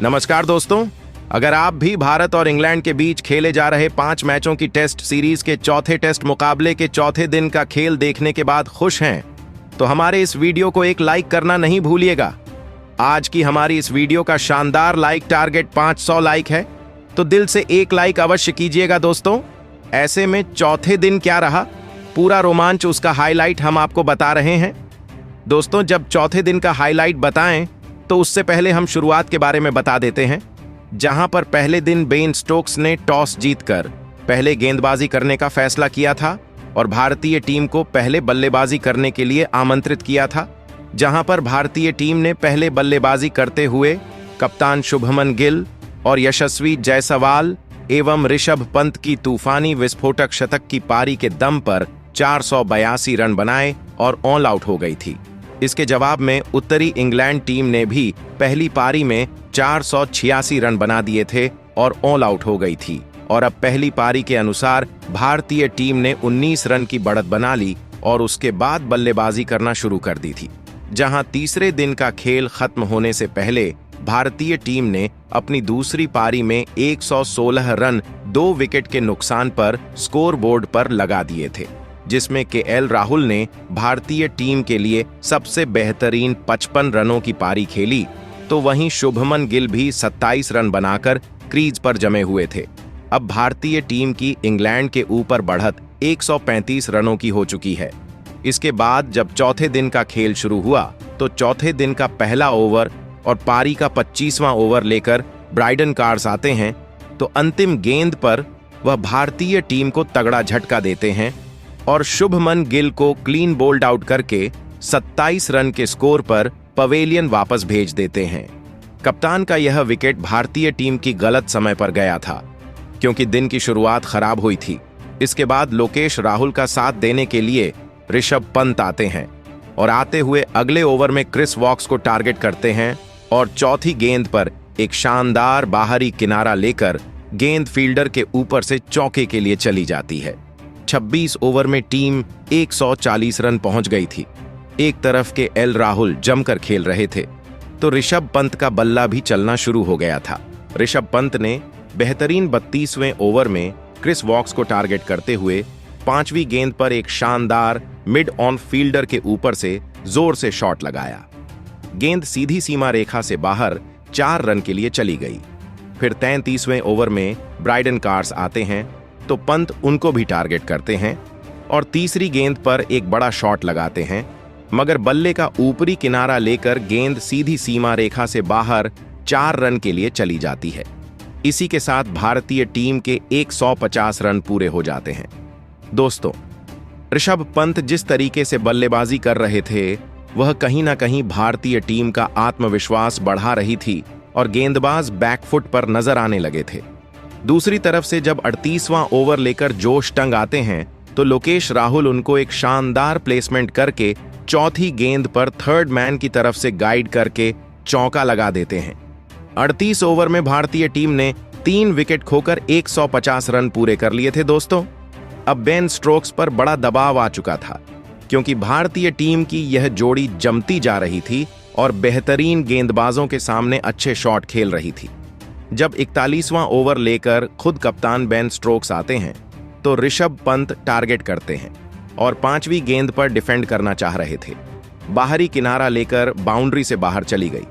नमस्कार दोस्तों, अगर आप भी भारत और इंग्लैंड के बीच खेले जा रहे 5 मैचों की टेस्ट सीरीज के चौथे टेस्ट मुकाबले के चौथे दिन का खेल देखने के बाद खुश हैं, तो हमारे इस वीडियो को एक लाइक करना नहीं भूलिएगा। आज की हमारी इस वीडियो का शानदार लाइक टारगेट 500 लाइक है, तो दिल से एक लाइक अवश्य कीजिएगा दोस्तों। ऐसे में चौथे दिन क्या रहा, पूरा रोमांच, उसका हाईलाइट हम आपको बता रहे हैं। दोस्तों, जब चौथे दिन का हाईलाइट बताएं तो उससे पहले हम शुरुआत के बारे में बता देते हैं, जहां पर पहले दिन बेन स्टोक्स ने टॉस जीतकर पहले गेंदबाजी करने का फैसला किया था और भारतीय टीम को पहले बल्लेबाजी करने के लिए आमंत्रित किया था। जहां पर भारतीय टीम ने पहले बल्लेबाजी करते हुए कप्तान शुभमन गिल और यशस्वी जायसवाल एवं ऋषभ पंत की तूफानी विस्फोटक शतक की पारी के दम पर 482 रन बनाए और ऑल आउट हो गई थी। इसके जवाब में उत्तरी इंग्लैंड टीम ने भी पहली पारी में 486 रन बना दिए थे और ऑल आउट हो गई थी। और अब पहली पारी के अनुसार भारतीय टीम ने 19 रन की बढ़त बना ली और उसके बाद बल्लेबाजी करना शुरू कर दी थी। जहां तीसरे दिन का खेल खत्म होने से पहले भारतीय टीम ने अपनी दूसरी पारी में 116 रन 2 विकेट के नुकसान पर स्कोरबोर्ड पर लगा दिए थे, जिसमें केएल राहुल ने भारतीय टीम के लिए सबसे बेहतरीन 55 रनों की पारी खेली, तो वहीं शुभमन गिल भी 27 रन बनाकर क्रीज पर जमे हुए थे। अब भारतीय टीम की इंग्लैंड के ऊपर बढ़त 135 रनों की हो चुकी है। इसके बाद जब चौथे दिन का खेल शुरू हुआ तो चौथे दिन का पहला ओवर और पारी का 25वां ओवर लेकर ब्राइडन कार्स आते हैं, तो अंतिम गेंद पर वह भारतीय टीम को तगड़ा झटका देते हैं और शुभमन गिल को क्लीन बोल्ड आउट करके 27 रन के स्कोर पर पवेलियन वापस भेज देते हैं। कप्तान का यह विकेट भारतीय टीम की गलत समय पर गया था, क्योंकि दिन की शुरुआत खराब हुई थी। इसके बाद लोकेश राहुल का साथ देने के लिए ऋषभ पंत आते हैं और आते हुए अगले ओवर में क्रिस वॉक्स को टारगेट करते हैं और चौथी गेंद पर एक शानदार बाहरी किनारा लेकर गेंद फील्डर के ऊपर से चौके के लिए चली जाती है। 26 ओवर में टीम 140 रन पहुंच गई थी। एक तरफ के एल राहुल जमकर खेल रहे थे, तो ऋषभ पंत का बल्ला भी चलना शुरू हो गया था। ऋषभ पंत ने बेहतरीन 32वें ओवर में क्रिस वॉक्स को टारगेट करते हुए 5वीं गेंद पर एक शानदार मिड ऑन फील्डर के ऊपर से जोर से शॉट लगाया। गेंद सीधी सीमा रेखा से बाहर 4 रन के लिए चली गई। फिर 33वें ओवर में ब्राइडन कार्स आते हैं, तो पंत उनको भी टारगेट करते हैं और तीसरी गेंद पर एक बड़ा शॉट लगाते हैं, मगर बल्ले का ऊपरी किनारा लेकर गेंद सीधी सीमा रेखा से बाहर 4 रन के लिए चली जाती है। इसी के साथ भारतीय टीम के 150 रन पूरे हो जाते हैं। दोस्तों, ऋषभ पंत जिस तरीके से बल्लेबाजी कर रहे थे, वह कहीं ना कहीं भारतीय टीम का आत्मविश्वास बढ़ा रही थी और गेंदबाज बैकफुट पर नजर आने लगे थे। दूसरी तरफ से जब 38वां ओवर लेकर जोश टंग आते हैं, तो लोकेश राहुल उनको एक शानदार प्लेसमेंट करके चौथी गेंद पर थर्ड मैन की तरफ से गाइड करके चौका लगा देते हैं। 38 ओवर में भारतीय टीम ने 3 विकेट खोकर 150 रन पूरे कर लिए थे। दोस्तों, अब बेन स्टोक्स पर बड़ा दबाव आ चुका था, क्योंकि भारतीय टीम की यह जोड़ी जमती जा रही थी और बेहतरीन गेंदबाजों के सामने अच्छे शॉट खेल रही थी। जब 41वां ओवर लेकर खुद कप्तान बेन स्टोक्स आते हैं, तो ऋषभ पंत टारगेट करते हैं और 5वीं गेंद पर डिफेंड करना चाह रहे थे। बाहरी किनारा लेकर बाउंड्री से बाहर चली गई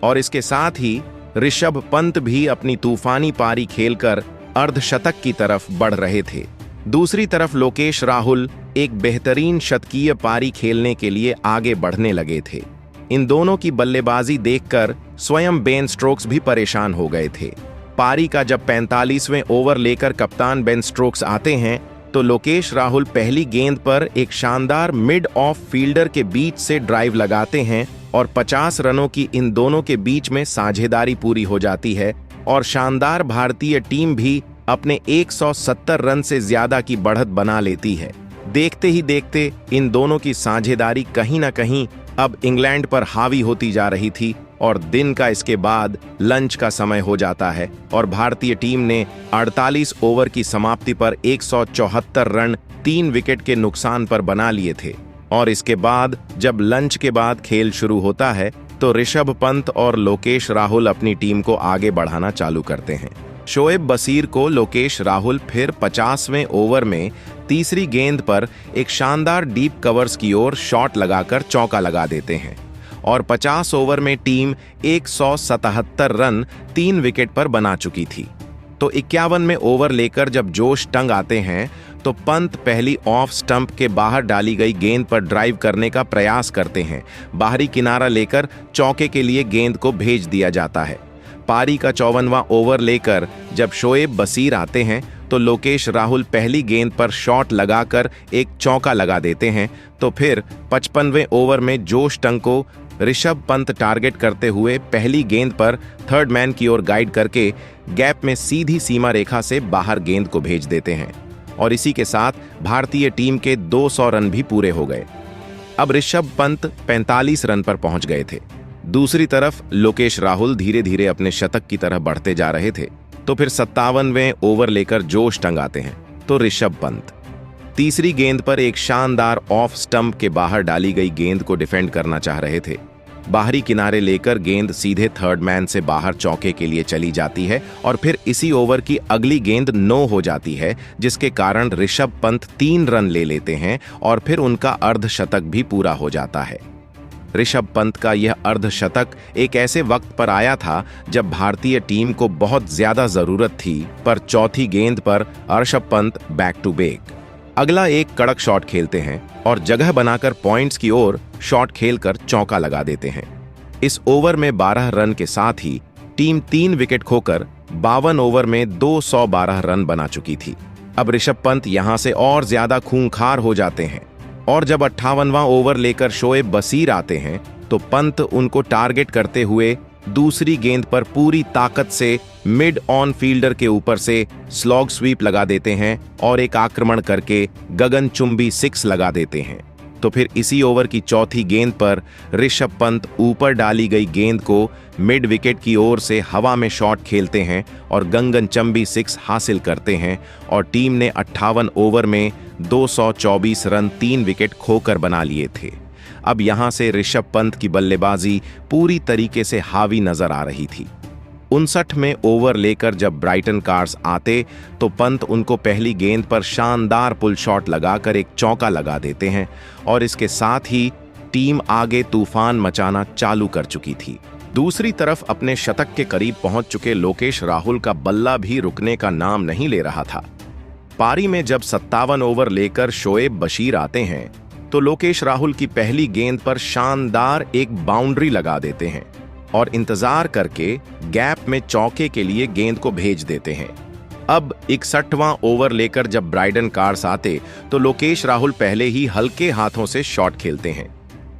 और इसके साथ ही ऋषभ पंत भी अपनी तूफानी पारी खेलकर अर्धशतक की तरफ बढ़ रहे थे। दूसरी तरफ लोकेश राहुल एक बेहतरीन शतकीय पारी खेलने के लिए आगे बढ़ने लगे थे। इन दोनों की बल्लेबाजी देखकर स्वयं बेन स्टोक्स भी परेशान हो गए थे। पारी का जब 45वें ओवर लेकर कप्तान बेन स्टोक्स आते हैं, तो लोकेश राहुल पहली गेंद पर एक शानदार मिड ऑफ फील्डर के बीच से ड्राइव लगाते हैं और 50 रनों की इन दोनों के बीच में साझेदारी पूरी हो जाती है और शानदार भारतीय टीम भी अपने 170 रन से ज्यादा की बढ़त बना लेती है। देखते ही देखते इन दोनों की साझेदारी कहीं ना कहीं अब इंग्लैंड पर हावी होती जा रही थी और दिन का इसके बाद लंच का समय हो जाता है और भारतीय टीम ने 48 ओवर की समाप्ति पर 174 रन 3 विकेट के नुकसान पर बना लिए थे। और इसके बाद जब लंच के बाद खेल शुरू होता है, तो ऋषभ पंत और लोकेश राहुल अपनी टीम को आगे बढ़ाना चालू करते हैं। शोएब बशीर को लोकेश राहुल फिर 50वें ओवर में तीसरी गेंद पर एक शानदार डीप कवर्स की ओर शॉट लगाकर चौका लगा देते हैं और 50 ओवर में टीम 177 रन 3 विकेट पर बना चुकी थी। तो 51वें ओवर लेकर जब जोश टंग आते हैं तो पंत पहली ऑफ स्टंप के बाहर डाली गई गेंद पर ड्राइव करने का प्रयास करते हैं। बाहरी किनारा लेकर चौके के लिए गेंद को भेज दिया जाता है। पारी का 54वां ओवर लेकर जब शोएब बशीर आते हैं तो लोकेश राहुल पहली गेंद पर शॉट लगाकर एक चौका लगा देते हैं। तो फिर 55वें ओवर में जोश टंग को ऋषभ पंत टारगेट करते हुए पहली गेंद पर थर्ड मैन की ओर गाइड करके गैप में सीधी सीमा रेखा से बाहर गेंद को भेज देते हैं और इसी के साथ भारतीय टीम के 200 रन भी पूरे हो गए। अब ऋषभ पंत 45 रन पर पहुंच गए थे। दूसरी तरफ लोकेश राहुल धीरे धीरे अपने शतक की तरफ बढ़ते जा रहे थे। तो फिर 57वें ओवर लेकर जोश टंग आते हैं तो ऋषभ पंत तीसरी गेंद पर एक शानदार ऑफ स्टंप के बाहर डाली गई गेंद को डिफेंड करना चाह रहे थे। बाहरी किनारे लेकर गेंद सीधे थर्ड मैन से बाहर चौके के लिए चली जाती है और फिर इसी ओवर की अगली गेंद 9 हो जाती है, जिसके कारण ऋषभ पंत 3 रन ले लेते हैं और फिर उनका अर्धशतक भी पूरा हो जाता है। ऋषभ पंत का यह अर्धशतक एक ऐसे वक्त पर आया था जब भारतीय टीम को बहुत ज्यादा जरूरत थी, पर चौथी गेंद पर Rishabh Pant back to back अगला एक कड़क शॉट खेलते हैं और जगह बनाकर पॉइंट्स की ओर शॉट खेलकर चौका लगा देते हैं। इस ओवर में 12 रन के साथ ही टीम 3 विकेट खोकर 52 ओवर में 212 रन बना चुकी थी। अब ऋषभ पंत यहां से और ज्यादा खूंखार हो जाते हैं और जब 58वां ओवर लेकर शोएब बशीर आते हैं तो पंत उनको टारगेट करते हुए दूसरी गेंद पर पूरी ताकत से मिड ऑन फील्डर के ऊपर से स्लॉग स्वीप लगा देते हैं और एक आक्रमण करके गगनचुंबी 6 लगा देते हैं। तो फिर इसी ओवर की चौथी गेंद पर ऋषभ पंत ऊपर डाली गई गेंद को मिड विकेट की ओर से हवा में शॉट खेलते हैं और गगनचुंबी 6 हासिल करते हैं और टीम ने 58 ओवर में 224 रन 3 विकेट खोकर बना लिए थे। अब यहां से ऋषभ पंत की बल्लेबाजी पूरी तरीके से हावी नजर आ रही थी। 59वें ओवर लेकर जब ब्राइटन कार्स आते तो पंत उनको पहली गेंद पर शानदार पुल शॉट लगाकर एक चौका लगा देते हैं और इसके साथ ही टीम आगे तूफान मचाना चालू कर चुकी थी। दूसरी तरफ अपने शतक के करीब पहुंच चुके लोकेश राहुल का बल्ला भी रुकने का नाम नहीं ले रहा था। पारी में जब 57 ओवर लेकर शोएब बशीर आते हैं तो लोकेश राहुल की पहली गेंद पर शानदार एक बाउंड्री लगा देते हैं और इंतजार करके गैप में चौके के लिए गेंद को भेज देते हैं। अब 61वां ओवर लेकर जब ब्राइटन कार्स आते तो लोकेश राहुल पहले ही हल्के हाथों से शॉट खेलते हैं।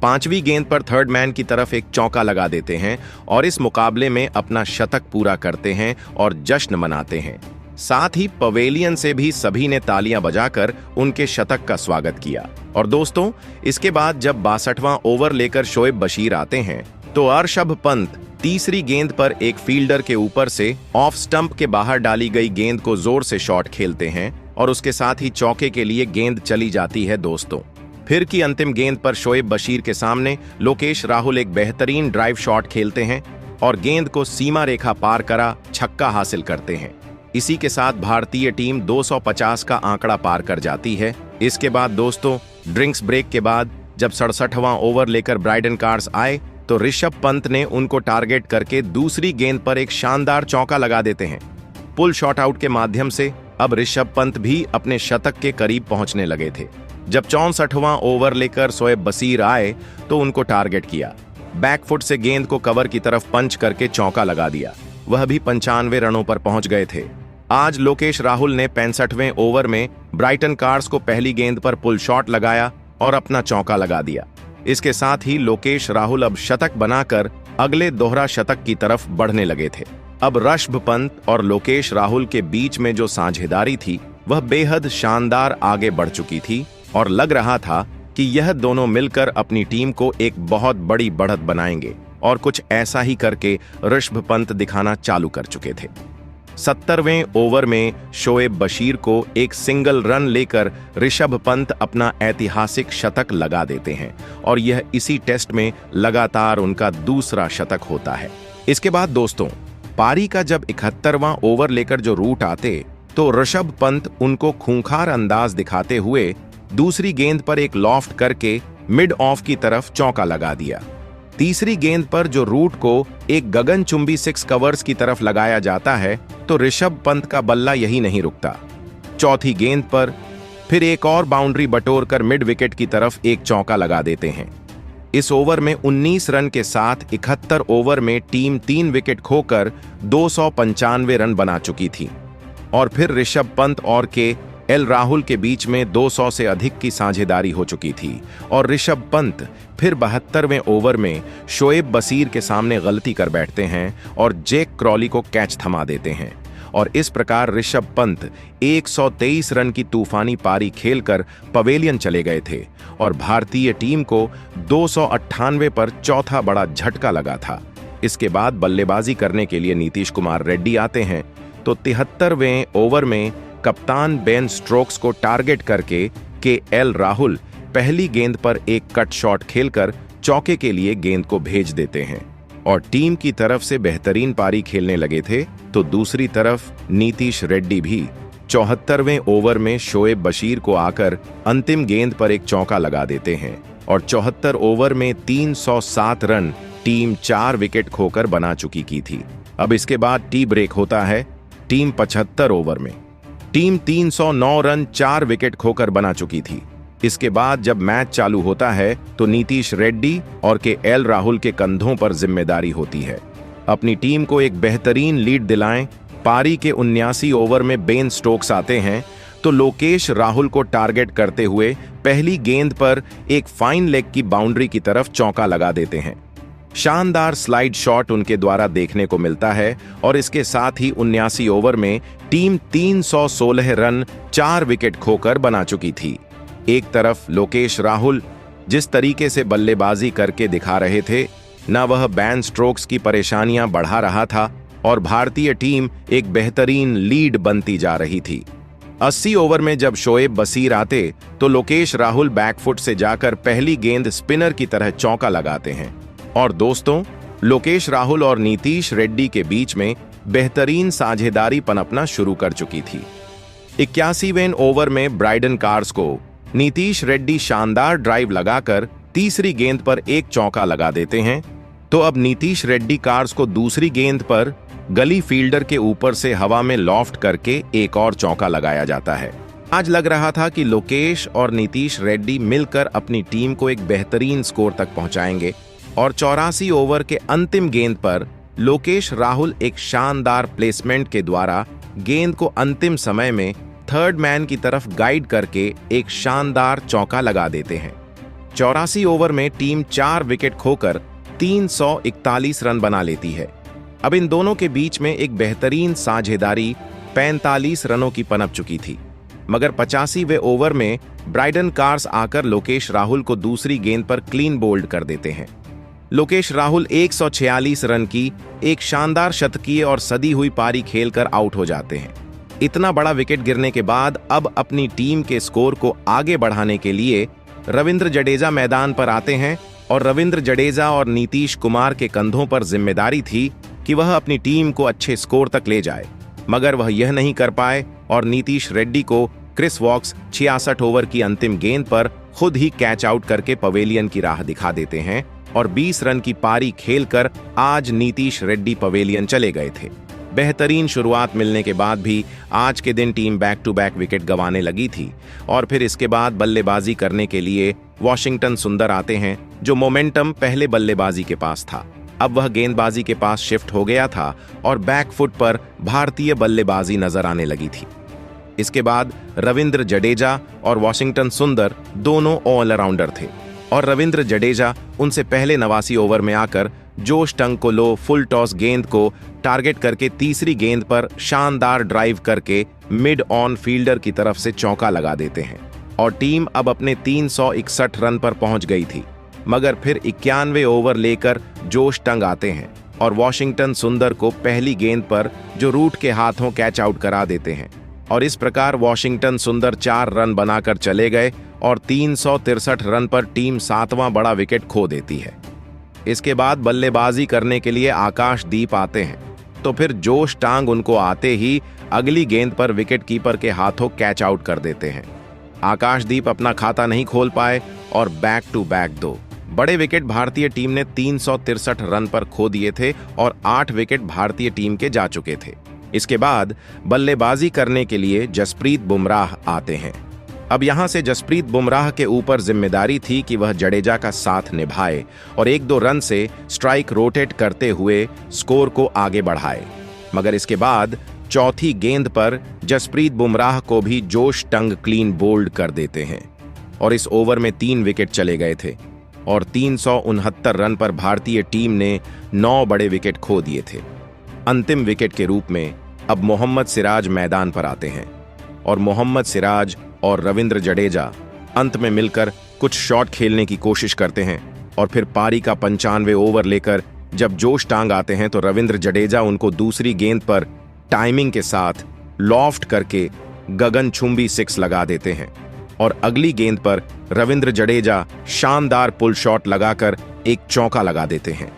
5वीं गेंद पर थर्ड मैन की तरफ एक चौका लगा देते हैं और इस मुकाबले में अपना शतक पूरा करते हैं और जश्न मनाते हैं। साथ ही पवेलियन से भी सभी ने तालियां बजाकर उनके शतक का स्वागत किया। और दोस्तों, इसके बाद जब 62वां ओवर लेकर शोएब बशीर आते हैं तो ऋषभ पंत तीसरी गेंद पर एक फील्डर के ऊपर से ऑफ स्टंप के बाहर डाली गई गेंद को जोर से शॉट खेलते हैं और उसके साथ ही चौके के लिए गेंद चली जाती है। दोस्तों, फिर की अंतिम गेंद पर शोएब बशीर के सामने लोकेश राहुल एक बेहतरीन ड्राइव शॉट खेलते हैं और गेंद को सीमा रेखा पार करा छक्का हासिल करते हैं। इसी के साथ भारतीय टीम 250 का आंकड़ा पार कर जाती है। इसके बाद दोस्तों, ड्रिंक्स ब्रेक के बाद जब 67वां ओवर लेकर ब्राइटन कार्स आए तो ऋषभ पंत ने उनको टारगेट करके दूसरी गेंद पर एक शानदार चौका लगा देते हैं। पुल शॉट आउट के माध्यम से अब ऋषभ पंत भी अपने शतक के करीब पहुंचने लगे थे। जब 64वां ओवर लेकर शोएब बशीर आए तो उनको टारगेट किया। बैकफुट से गेंद को कवर की तरफ पंच करके चौका लगा दिया। वह भी 95 रनों पर पहुंच गए थे। आज लोकेश राहुल ने 65वें ओवर में ब्राइटन कार्स को पहली गेंद पर पुल शॉट लगाया और अपना चौका लगा दिया। इसके साथ ही लोकेश राहुल अब शतक बनाकर अगले दोहरा शतक की तरफ बढ़ने लगे थे। अब ऋषभ पंत और लोकेश राहुल के बीच में जो साझेदारी थी वह बेहद शानदार आगे बढ़ चुकी थी और लग रहा था कि यह दोनों मिलकर अपनी टीम को एक बहुत बड़ी बढ़त बनाएंगे और कुछ ऐसा ही करके ऋषभ पंत दिखाना चालू कर चुके थे। 70वें ओवर में शोएब बशीर को एक सिंगल रन लेकर ऋषभ पंत अपना ऐतिहासिक शतक लगा देते हैं और यह इसी टेस्ट में लगातार उनका दूसरा शतक होता है। इसके बाद दोस्तों, पारी का जब 71वां ओवर लेकर जो रूट आते तो ऋषभ पंत उनको खूंखार अंदाज दिखाते हुए दूसरी गेंद पर एक लॉफ्ट करके मिड ऑफ की तरफ चौका लगा दिया। तीसरी गेंद पर जो रूट को एक गगनचुंबी 6 कवर्स की तरफ लगाया जाता है तो ऋषभ पंत का बल्ला यही नहीं रुकता। चौथी गेंद पर फिर एक और बाउंड्री बटोरकर मिड विकेट की तरफ एक चौका लगा देते हैं। इस ओवर में 19 रन के साथ 71 ओवर में टीम 3 विकेट खोकर 295 रन बना चुकी थी और फिर ऋषभ पंत और के.एल. राहुल के बीच में 200 से अधिक की साझेदारी हो चुकी थी और ऋषभ पंत फिर 72वें ओवर में शोएब बशीर के सामने गलती कर बैठते हैं और जैक क्रॉली को कैच थमा देते हैं और इस प्रकार ऋषभ पंत 123 रन की तूफानी पारी खेलकर पवेलियन चले गए थे और भारतीय टीम को 298 पर चौथा बड़ा झटका लगा था। इसके बाद बल्लेबाजी करने के लिए नीतीश कुमार रेड्डी आते हैं तो 73वें ओवर में कप्तान बेन स्टोक्स को टारगेट करके के.एल. राहुल पहली गेंद पर एक कट शॉट खेलकर चौके के लिए गेंद को भेज देते हैं और टीम की तरफ से बेहतरीन पारी खेलने लगे थे तो दूसरी तरफ नीतीश रेड्डी भी 74वें ओवर में शोएब बशीर को आकर अंतिम गेंद पर एक चौका लगा देते हैं और 74 ओवर में 307 रन टीम 4 विकेट खोकर बना चुकी की थी। अब इसके बाद टी ब्रेक होता है। टीम 75 ओवर में टीम 309 रन 4 विकेट खोकर बना चुकी थी। इसके बाद जब मैच चालू होता है तो नीतीश रेड्डी और के.एल. राहुल के कंधों पर जिम्मेदारी होती है अपनी टीम को एक बेहतरीन लीड दिलाएं। पारी के 79 ओवर में बेन स्टोक्स आते हैं तो लोकेश राहुल को टारगेट करते हुए पहली गेंद पर एक फाइन लेग की बाउंड्री की तरफ चौका लगा देते हैं। शानदार स्लाइड शॉट उनके द्वारा देखने को मिलता है और इसके साथ ही 79 ओवर में टीम 316 रन 4 विकेट खोकर बना चुकी थी। एक तरफ लोकेश राहुल जिस तरीके से बल्लेबाजी करके दिखा रहे थे न वह बेन स्टोक्स की परेशानियां बढ़ा रहा था और भारतीय टीम एक बेहतरीन लीड बनती जा रही थी। 80 ओवर में जब शोएब बशीर आते तो लोकेश राहुल बैकफुट से जाकर पहली गेंद स्पिनर की तरह चौका लगाते हैं और दोस्तों, लोकेश राहुल और नीतीश रेड्डी के बीच में बेहतरीन साझेदारी पनपना शुरू कर चुकी थी। 81वें ओवर में ब्राइडन कार्स को नीतीश रेड्डी शानदार ड्राइव लगाकर तीसरी गेंद पर एक चौका लगा देते हैं तो अब नीतीश रेड्डी कार्स को दूसरी गेंद पर गली फील्डर के ऊपर से हवा में लॉफ्ट करके एक और चौका लगाया जाता है। आज लग रहा था कि लोकेश और नीतीश रेड्डी मिलकर अपनी टीम को एक बेहतरीन स्कोर तक पहुंचाएंगे और 84 ओवर के अंतिम गेंद पर लोकेश राहुल एक शानदार प्लेसमेंट के द्वारा गेंद को अंतिम समय में थर्ड मैन की तरफ गाइड करके एक शानदार चौका लगा देते हैं। 84 ओवर में टीम 4 विकेट खोकर 341 रन बना लेती है। अब इन दोनों के बीच में एक बेहतरीन साझेदारी 45 रनों की पनप चुकी थी, मगर 85वें ओवर में ब्राइडन कार्स आकर लोकेश राहुल को दूसरी गेंद पर क्लीन बोल्ड कर देते हैं। लोकेश राहुल 146 रन की एक शानदार शतकीय और सदी हुई पारी खेलकर आउट हो जाते हैं। इतना बड़ा विकेट गिरने के बाद अब अपनी टीम के स्कोर को आगे बढ़ाने के लिए रविंद्र जडेजा मैदान पर आते हैं और रविंद्र जडेजा और नीतीश कुमार के कंधों पर जिम्मेदारी थी कि वह अपनी टीम को अच्छे स्कोर तक ले जाए, मगर वह यह नहीं कर पाए और नीतीश रेड्डी को क्रिस वॉक्स 66 ओवर की अंतिम गेंद पर खुद ही कैच आउट करके पवेलियन की राह दिखा देते हैं और 20 रन की पारी खेलकर आज नीतीश रेड्डी पवेलियन चले गए थे। बेहतरीन शुरुआत मिलने के बाद भी आज के दिन team back to back wicket गंवाने लगी थी और फिर इसके बाद बल्लेबाजी करने के लिए वॉशिंगटन सुंदर आते हैं, जो मोमेंटम पहले बल्लेबाजी के पास था अब वह गेंदबाजी के पास शिफ्ट हो गया था और बैकफुट पर भारतीय बल्लेबाजी नजर आने लगी थी। इसके बाद रविंद्र जडेजा और वॉशिंगटन सुंदर दोनों ऑलराउंडर थे और रविंद्र जडेजा उनसे पहले 89 ओवर में आकर जोश टंग को लो फुल टॉस गेंद को टारगेट करके तीसरी गेंद पर शानदार ड्राइव करके मिड ऑन फील्डर की तरफ से चौका लगा देते हैं और टीम अब अपने 361 रन पर पहुंच गई थी। मगर फिर 91 ओवर लेकर जोश टंग आते हैं और वॉशिंगटन सुंदर को पहली गेंद पर जो रूट के हाथों कैच आउट करा देते हैं और इस प्रकार वॉशिंगटन सुंदर 4 रन बनाकर चले गए और 363 रन पर टीम 7वां बड़ा विकेट खो देती है। इसके बाद बल्लेबाजी करने के लिए आकाशदीप आते हैं, तो फिर जोश टांग उनको आते ही अगली गेंद पर विकेट कीपर के हाथों कैच आउट कर देते हैं। आकाशदीप अपना खाता नहीं खोल पाए और बैक टू बैक 2 बड़े विकेट भारतीय टीम ने 363 रन पर खो दिए थे और 8 विकेट भारतीय टीम के जा चुके थे। इसके बाद बल्लेबाजी करने के लिए जसप्रीत बुमराह आते हैं। अब यहां से जसप्रीत बुमराह के ऊपर जिम्मेदारी थी कि वह जडेजा का साथ निभाए और 1-2 रन से स्ट्राइक रोटेट करते हुए स्कोर को आगे बढ़ाए। मगर इसके बाद चौथी गेंद पर जसप्रीत बुमराह को भी जोश टंग क्लीन बोल्ड कर देते हैं और इस ओवर में 3 विकेट चले गए थे और 369 रन पर भारतीय टीम ने 9 बड़े विकेट खो दिए थे। अंतिम विकेट के रूप में अब मोहम्मद सिराज मैदान पर आते हैं और मोहम्मद सिराज और रविंद्र जडेजा अंत में मिलकर कुछ शॉट खेलने की कोशिश करते हैं और फिर पारी का 95 ओवर लेकर जब जोश टांग आते हैं तो रविंद्र जडेजा उनको दूसरी गेंद पर टाइमिंग के साथ लॉफ्ट करके गगनचुंबी 6 लगा देते हैं और अगली गेंद पर रविंद्र जडेजा शानदार पुल शॉट लगाकर एक चौका लगा देते हैं।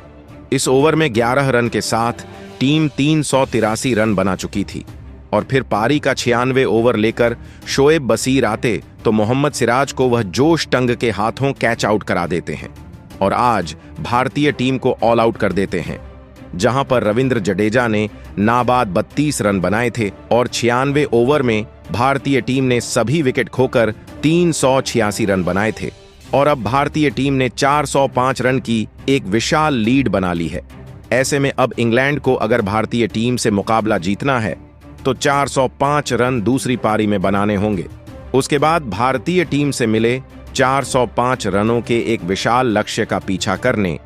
इस ओवर में 11 रन के साथ टीम 383 रन बना चुकी थी और फिर पारी का 96 ओवर लेकर शोएब बशीर आते तो मोहम्मद सिराज को वह जोश टंग के हाथों कैच आउट करा देते हैं और आज भारतीय टीम को ऑल आउट कर देते हैं, जहां पर रविंद्र जडेजा ने नाबाद 32 रन बनाए थे और 96 ओवर में भारतीय टीम ने सभी विकेट खोकर 386 रन बनाए थे और अब भारतीय टीम ने 405 रन की एक विशाल लीड बना ली है। ऐसे में अब इंग्लैंड को अगर भारतीय टीम से मुकाबला जीतना है तो 405 रन दूसरी पारी में बनाने होंगे। उसके बाद भारतीय टीम से मिले 405 रनों के एक विशाल लक्ष्य का पीछा करने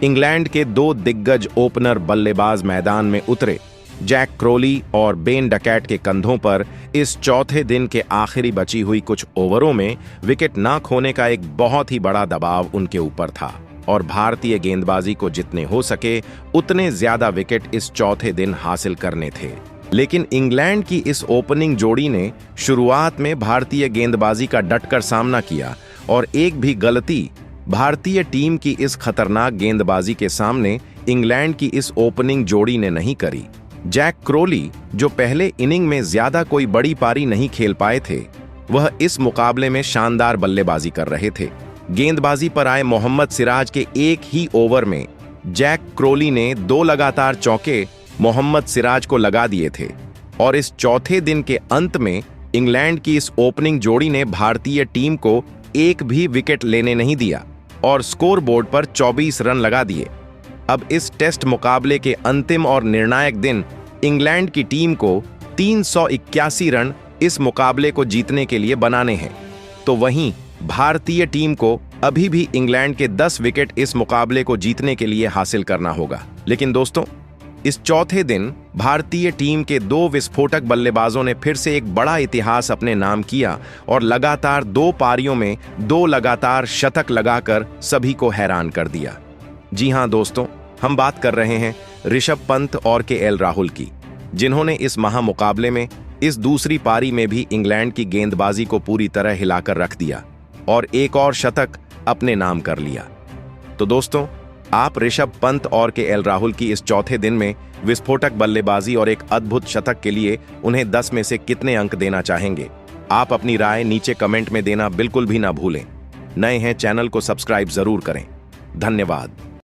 इंग्लैंड के 2 दिग्गज ओपनर बल्लेबाज मैदान में उतरे। जैक क्रोली और बेन डकैट के कंधों पर इस चौथे दिन के आखिरी बची हुई कुछ ओवरों में विकेट ना खोने का एक बहुत ही बड़ा दबाव उनके ऊपर था और भारतीय गेंदबाजी को जितने हो सके उतने ज्यादा विकेट इस चौथे दिन हासिल करने थे। लेकिन इंग्लैंड की इस ओपनिंग जोड़ी ने शुरुआत में भारतीय गेंदबाजी का डटकर सामना किया और एक भी गलती भारतीय टीम की इस खतरनाक गेंदबाजी के सामने इंग्लैंड की इस ओपनिंग जोड़ी ने नहीं करी। जैक क्रोली, जो पहले इनिंग में ज्यादा कोई बड़ी पारी नहीं खेल पाए थे, वह इस मुकाबले में शानदार बल्लेबाजी कर रहे थे। गेंदबाजी पर आए मोहम्मद सिराज के एक ही ओवर में जैक क्रोली ने 2 लगातार चौके मोहम्मद सिराज को लगा दिए थे और इस चौथे दिन के अंत में इंग्लैंड की इस ओपनिंग जोड़ी ने भारतीय टीम को एक भी विकेट लेने नहीं दिया और स्कोर बोर्ड पर 24 रन लगा दिए। अब इस टेस्ट मुकाबले के अंतिम और निर्णायक दिन इंग्लैंड की टीम को 381 रन इस मुकाबले को जीतने के लिए बनाने हैं, तो वहीं भारतीय टीम को अभी भी इंग्लैंड के 10 विकेट इस मुकाबले को जीतने के लिए हासिल करना होगा। लेकिन दोस्तों, इस चौथे दिन भारतीय टीम के 2 विस्फोटक बल्लेबाजों ने फिर से एक बड़ा इतिहास अपने नाम किया और लगातार 2 पारियों में 2 लगातार शतक लगाकर सभी को हैरान कर दिया। जी हां दोस्तों, हम बात कर रहे हैं ऋषभ पंत और केएल राहुल की, जिन्होंने इस महामुकाबले में इस दूसरी पारी में भी इंग्लैंड की गेंदबाजी को पूरी तरह हिलाकर रख दिया और एक और शतक अपने नाम कर लिया। तो दोस्तों, आप ऋषभ पंत और केएल राहुल की इस चौथे दिन में विस्फोटक बल्लेबाजी और एक अद्भुत शतक के लिए उन्हें 10 में से कितने अंक देना चाहेंगे? आप अपनी राय नीचे कमेंट में देना बिल्कुल भी ना भूलें। नए हैं, चैनल को सब्सक्राइब जरूर करें। धन्यवाद।